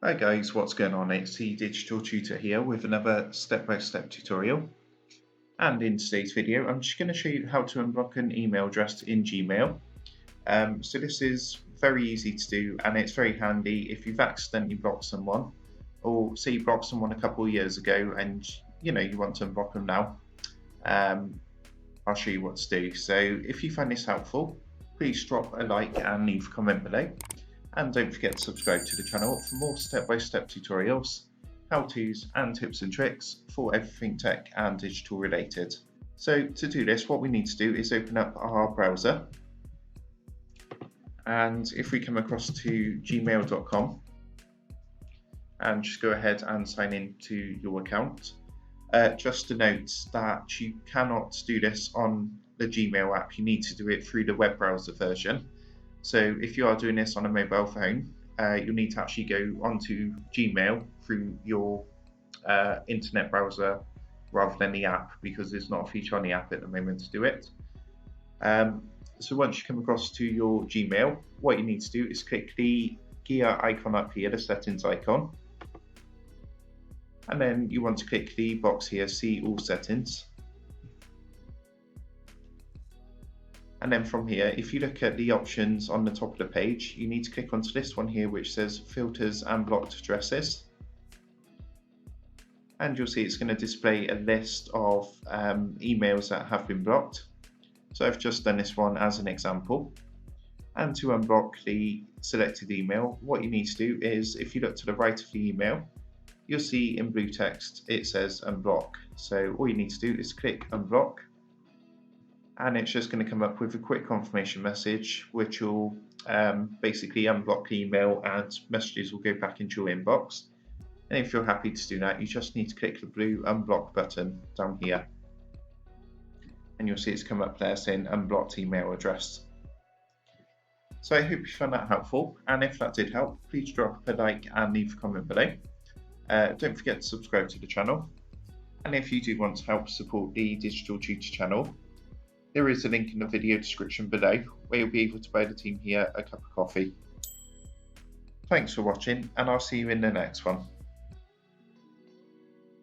Hi guys, what's going on? It's the Digital Tutor here with another step-by-step tutorial. And in today's video, I'm just going to show you how to unblock an email address in Gmail. So this is very easy to do, and it's very handy if you've accidentally blocked someone, or say you blocked someone a couple of years ago and you want to unblock them now. I'll show you what to do. So if you find this helpful, please drop a like and leave a comment below. And don't forget to subscribe to the channel for more step-by-step tutorials, how-tos and tips and tricks for everything tech and digital related. So to do this, what we need to do is open up our browser. And if we come across to gmail.com and just go ahead and sign in to your account. Just a note that you cannot do this on the Gmail app, you need to do it through the web browser version. So if you are doing this on a mobile phone, you'll need to actually go onto Gmail through your internet browser rather than the app, because there's not a feature on the app at the moment to do it. So once you come across to your Gmail, what you need to do is click the gear icon up here, the settings icon. And then you want to click the box here, see all settings. And then from here, if you look at the options on the top of the page, you need to click onto this one here, which says filters and blocked addresses. And you'll see it's going to display a list of emails that have been blocked. So I've just done this one as an example. And to unblock the selected email, what you need to do is, if you look to the right of the email, you'll see in blue text, it says unblock. So all you need to do is click unblock. And it's just going to come up with a quick confirmation message, which will basically unblock the email and messages will go back into your inbox. And if you're happy to do that, you just need to click the blue unblock button down here. And you'll see it's come up there saying unblocked email address. So I hope you found that helpful. And if that did help, please drop a like and leave a comment below. Don't forget to subscribe to the channel. And if you do want to help support the Digital Tutor channel, there is a link in the video description below where you'll be able to buy the team here a cup of coffee. Thanks for watching, and I'll see you in the next one.